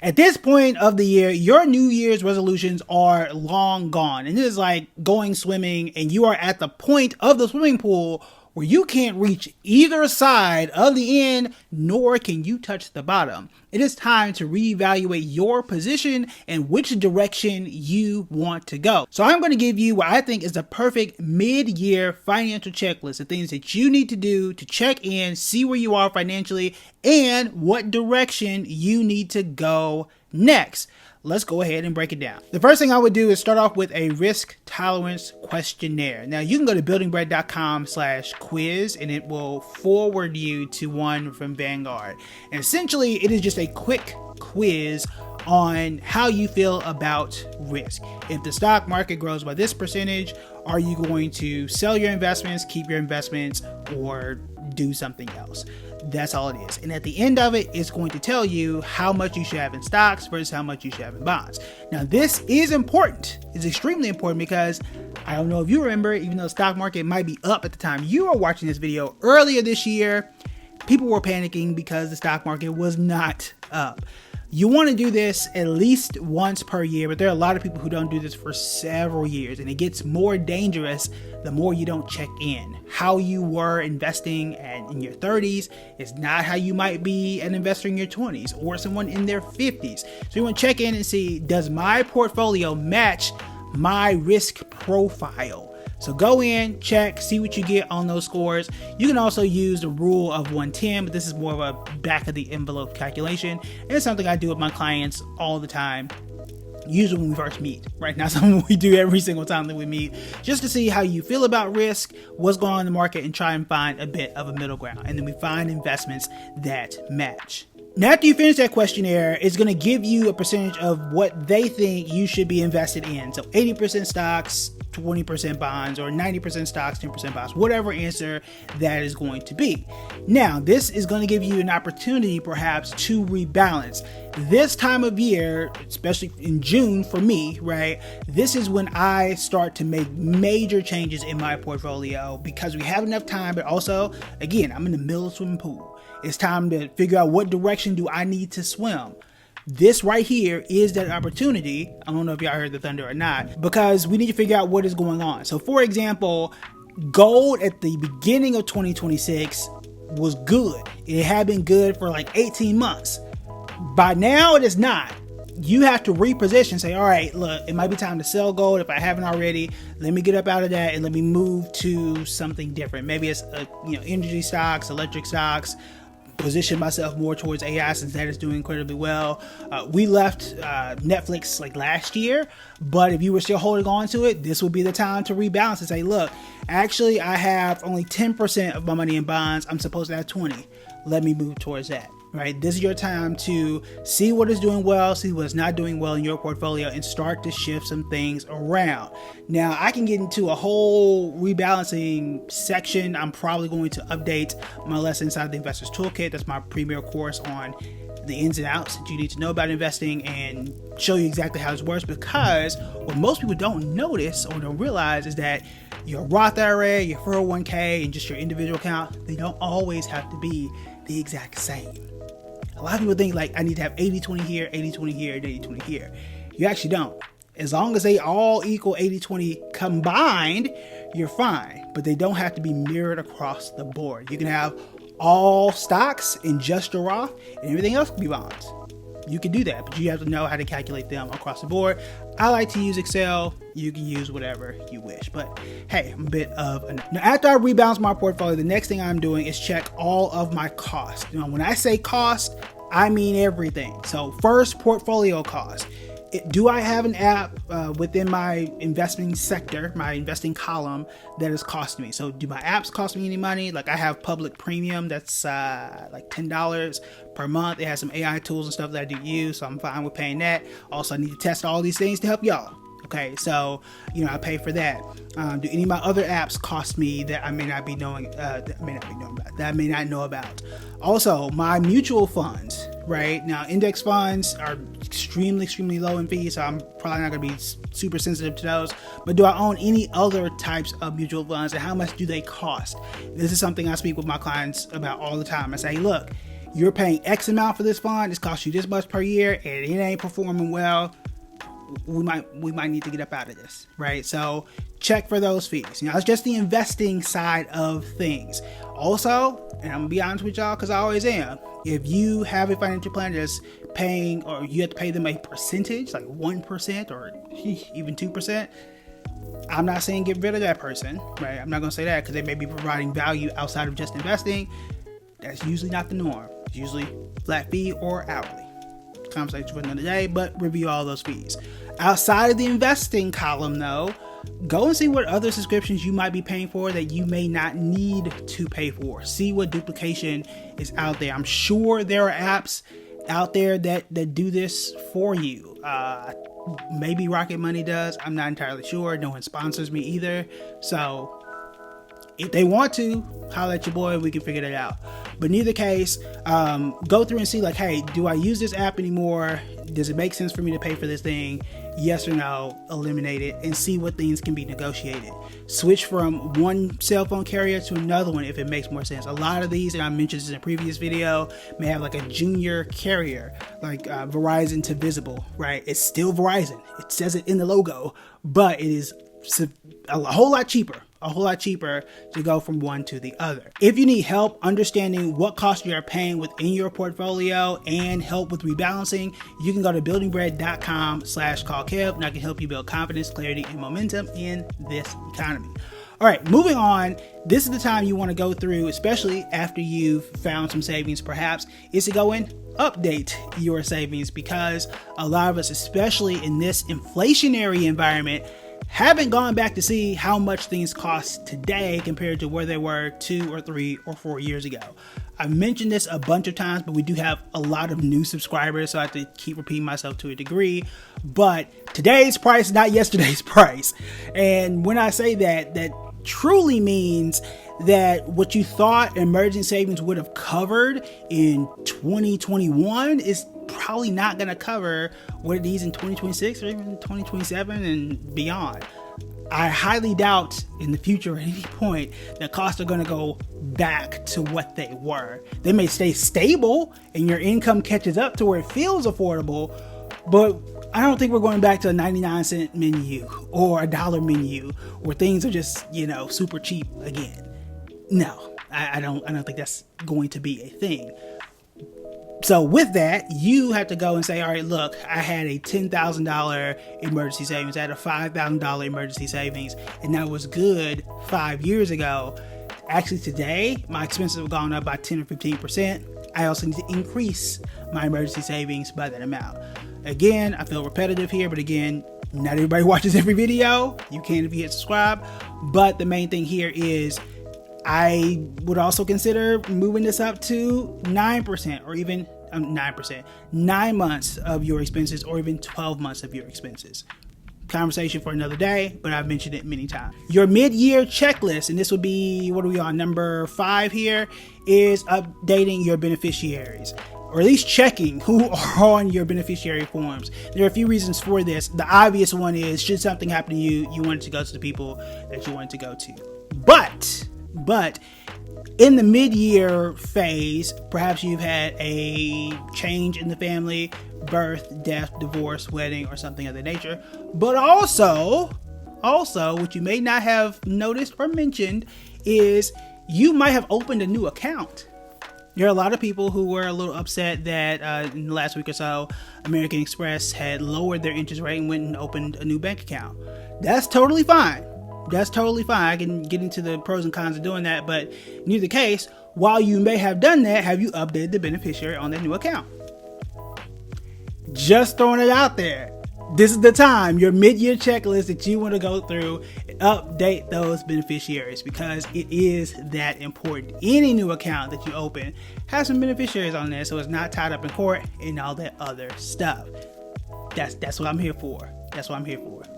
At this point of the year, your New Year's resolutions are long gone. And it is like going swimming and you are at the point of the swimming pool where you can't reach either side of the end, nor can you touch the bottom. It is time to reevaluate your position and which direction you want to go. So I'm going to give you what I think is the perfect mid-year financial checklist of things that you need to do to check in, see where you are financially, and what direction you need to go next. Let's go ahead and break it down. The first thing I would do is start off with a risk tolerance questionnaire. Now you can go to buildingbread.com/quiz and it will forward you to one from Vanguard. And essentially it is just a quick quiz on how you feel about risk. If the stock market grows by this percentage, are you going to sell your investments, keep your investments, or do something else? That's all it is. And at the end of it, it's going to tell you how much you should have in stocks versus how much you should have in bonds. Now, this is important. It's extremely important because I don't know if you remember, even though the stock market might be up at the time you are watching this video earlier this year, people were panicking because the stock market was not up. You want to do this at least once per year, but there are a lot of people who don't do this for several years, and it gets more dangerous the more you don't check in. How you were investing in your 30s is not how you might be an investor in your 20s or someone in their 50s. So you want to check in and see, does my portfolio match my risk profile? So go in, check, see what you get on those scores. You can also use the rule of 110, but this is more of a back of the envelope calculation. And it's something I do with my clients all the time, usually when we first meet, right? Now, something we do every single time that we meet, just to see how you feel about risk, what's going on in the market, and try and find a bit of a middle ground. And then we find investments that match. Now, after you finish that questionnaire, it's going to give you a percentage of what they think you should be invested in. So 80% stocks, 20% bonds, or 90% stocks, 10% bonds, whatever answer that is going to be. Now, this is going to give you an opportunity perhaps to rebalance. This time of year, especially in June for me, right, this is when I start to make major changes in my portfolio because we have enough time, but also, again, I'm in the middle of the swimming pool. It's time to figure out what direction do I need to swim. This right here is that opportunity. I don't know if y'all heard the thunder or not, because we need to figure out what is going on. So for example, gold at the beginning of 2026 was good. It had been good for like 18 months. By now it is not. You have to reposition, say, all right, look, it might be time to sell gold. If I haven't already, let me get up out of that and let me move to something different. Maybe it's energy stocks, electric stocks, position myself more towards AI since that is doing incredibly well. We left Netflix like last year, but if you were still holding on to it, this would be the time to rebalance and say, look, actually I have only 10% of my money in bonds. I'm supposed to have 20. Let me move towards that. Right? This is your time to see what is doing well, see what's not doing well in your portfolio, and start to shift some things around. Now, I can get into a whole rebalancing section. I'm probably going to update my lesson inside the Investor's Toolkit. That's my premier course on the ins and outs that you need to know about investing and show you exactly how this works, because what most people don't notice or don't realize is that your Roth IRA, your 401k, and just your individual account, they don't always have to be the exact same. A lot of people think like I need to have 80-20 here, 80-20 here, and 80-20 here. You actually don't. As long as they all equal 80-20 combined, you're fine. But they don't have to be mirrored across the board. You can have all stocks in just your Roth, and everything else can be bonds. You can do that, but you have to know how to calculate them across the board. I like to use Excel. You can use whatever you wish, but hey, I'm a bit of a... Now, after I rebalance my portfolio, the next thing I'm doing is check all of my costs. You know, when I say cost, I mean everything. So first, portfolio cost. Do I have an app within my investing sector, my investing column, that is costing me? So do my apps cost me any money? Like I have Public Premium that's like $10 per month. It has some AI tools and stuff that I do use, so I'm fine with paying that. Also, I need to test all these things to help y'all. Okay, so I pay for that. Do any of my other apps cost me that I may not be knowing? That I may not know about. Also, my mutual funds. Right now, index funds are extremely low in fees, so I'm probably not going to be super sensitive to those. But do I own any other types of mutual funds, and how much do they cost? This is something I speak with my clients about all the time. I say, hey, look, you're paying X amount for this fund, it's cost you this much per year, and it ain't performing well, we might need to get up out of this, right? So check for those fees. It's just the investing side of things. Also, and I'm gonna be honest with y'all, because I always am, if you have a financial plan that's paying, or you have to pay them a percentage, like 1% or even 2%, I'm not saying get rid of that person, right? I'm not gonna say that, because they may be providing value outside of just investing. That's usually not the norm. It's usually flat fee or hourly. Conversation for another day, but review all those fees. Outside of the investing column though, go and see what other subscriptions you might be paying for that you may not need to pay for. See what duplication is out there. I'm sure there are apps out there that do this for you. Maybe Rocket Money does. I'm not entirely sure. No one sponsors me either. So if they want to, holler at your boy, we can figure that out. But in either case, go through and see like, hey, do I use this app anymore? Does it make sense for me to pay for this thing? Yes or no, eliminate it, and see what things can be negotiated. Switch from one cell phone carrier to another one if it makes more sense. A lot of these, and I mentioned this in a previous video, may have like a junior carrier, like Verizon to Visible, right? It's still Verizon. It says it in the logo, but it is a whole lot cheaper to go from one to the other. If you need help understanding what costs you are paying within your portfolio and help with rebalancing, you can go to buildingbread.com/callkev, and I can help you build confidence, clarity, and momentum in this economy. All right, moving on. This is the time you want to go through, especially after you've found some savings perhaps, is to go and update your savings, because a lot of us, especially in this inflationary environment, haven't gone back to see how much things cost today compared to where they were 2 or 3 or 4 years ago. I've mentioned this a bunch of times, but we do have a lot of new subscribers, so I have to keep repeating myself to a degree. But today's price, not yesterday's price. And when I say that, that truly means that what you thought emerging savings would have covered in 2021 is probably not going to cover what it is in 2026 or even 2027 and beyond. I highly doubt in the future at any point that costs are going to go back to what they were. They may stay stable and your income catches up to where it feels affordable, but I don't think we're going back to a 99-cent menu or a $1 menu where things are just, super cheap again. No, I don't think that's going to be a thing. So with that, you have to go and say, all right, look, I had a $10,000 emergency savings. I had a $5,000 emergency savings, and that was good 5 years ago. Actually, today, my expenses have gone up by 10 or 15%. I also need to increase my emergency savings by that amount. Again, I feel repetitive here, but again, not everybody watches every video. You can if you hit subscribe. But the main thing here is I would also consider moving this up to 9% or even 9%, 9 months of your expenses or even 12 months of your expenses. Conversation for another day, but I've mentioned it many times. Your mid-year checklist, and this would be, what are we on, number 5 here, is updating your beneficiaries, or at least checking who are on your beneficiary forms. There are a few reasons for this. The obvious one is, should something happen to you, you wanted to go to the people that you wanted to go to. But in the mid-year phase, perhaps you've had a change in the family, birth, death, divorce, wedding, or something of that nature. But also, what you may not have noticed or mentioned is you might have opened a new account. There are a lot of people who were a little upset that in the last week or so, American Express had lowered their interest rate and went and opened a new bank account. That's totally fine. I can get into the pros and cons of doing that, but in either case, while you may have done that, have you updated the beneficiary on that new account? Just throwing it out there. This is the time, your mid-year checklist, that you want to go through and update those beneficiaries, because it is that important. Any new account that you open has some beneficiaries on there, so it's not tied up in court and all that other stuff. That's what I'm here for.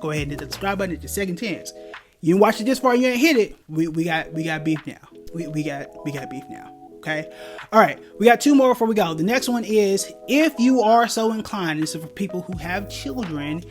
Go ahead and hit the subscribe button. It's your second chance. You didn't watch it this far, you ain't hit it. We got beef now. We got beef now. Okay. All right. We got 2 more before we go. The next one is, if you are so inclined, this is for people who have children.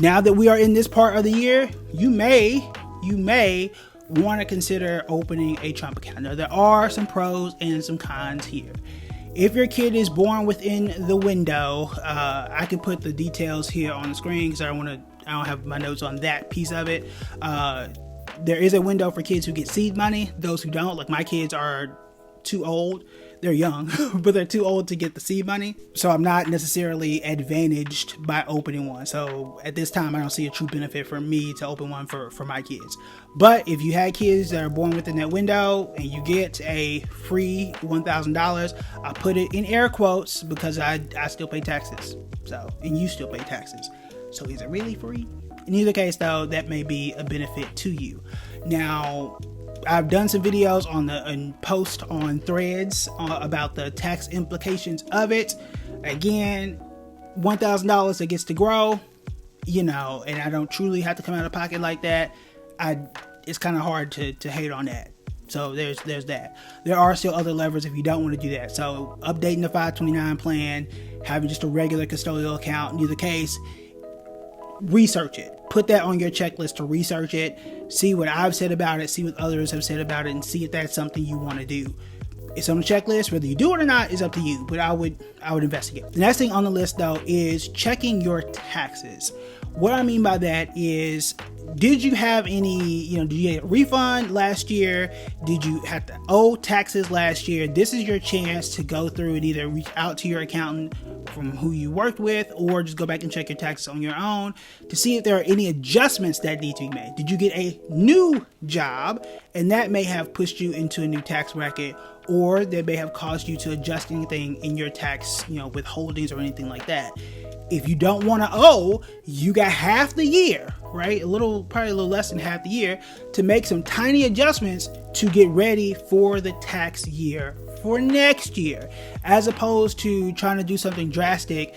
Now that we are in this part of the year, you may want to consider opening a Trump account. Now, there are some pros and some cons here. If your kid is born within the window, I can put the details here on the screen because I don't have my notes on that piece of it. There is a window for kids who get seed money. Those who don't, like my kids, are too old. They're young, but they're too old to get the seed money. So I'm not necessarily advantaged by opening one. So at this time, I don't see a true benefit for me to open one for my kids. But if you had kids that are born within that window and you get a free $1,000, I put it in air quotes because I still pay taxes. So, and you still pay taxes. So is it really free? In either case though, that may be a benefit to you. Now, I've done some videos on the post on Threads about the tax implications of it. Again, $1,000 that gets to grow, you know, and I don't truly have to come out of pocket like that. It's kind of hard to hate on that. So there's that. There are still other levers if you don't want to do that. So updating the 529 plan, having just a regular custodial account, in either case, research it. Put that on your checklist to research it. See what I've said about it. See what others have said about it, and see if that's something you want to do. It's on the checklist. Whether you do it or not is up to you. But I would investigate. The next thing on the list though is checking your taxes. What I mean by that is, did you have any, did you get a refund last year? Did you have to owe taxes last year? This is your chance to go through and either reach out to your accountant from who you worked with, or just go back and check your taxes on your own to see if there are any adjustments that need to be made. Did you get a new job and that may have pushed you into a new tax bracket, or that may have caused you to adjust anything in your tax, withholdings or anything like that? If you don't want to owe, you got half the year, right? Probably a little less than half the year to make some tiny adjustments to get ready for the tax year for next year, as opposed to trying to do something drastic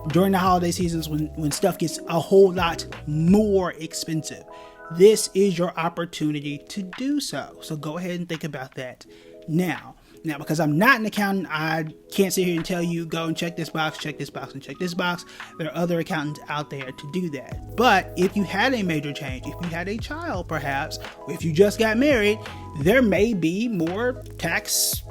during the holiday seasons when stuff gets a whole lot more expensive. This is your opportunity to do so. So go ahead and think about that now. Now, because I'm not an accountant, I can't sit here and tell you, go and check this box, check this box, and check this box. There are other accountants out there to do that. But if you had a major change, if you had a child perhaps, or if you just got married, there may be more tax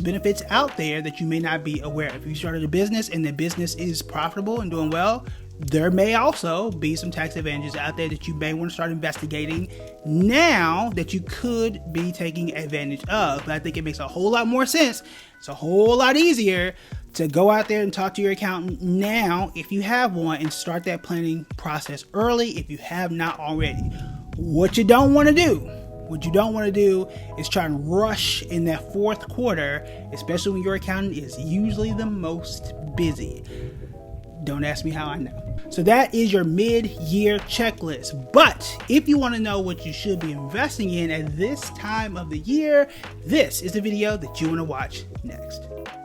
benefits out there that you may not be aware of. If you started a business and the business is profitable and doing well, there may also be some tax advantages out there that you may want to start investigating now that you could be taking advantage of. But I think it makes a whole lot more sense. It's a whole lot easier to go out there and talk to your accountant now, if you have one, and start that planning process early if you have not already. What you don't want to do is try and rush in that fourth quarter, especially when your accountant is usually the most busy. Don't ask me how I know. So that is your mid-year checklist. But if you want to know what you should be investing in at this time of the year, this is the video that you want to watch next.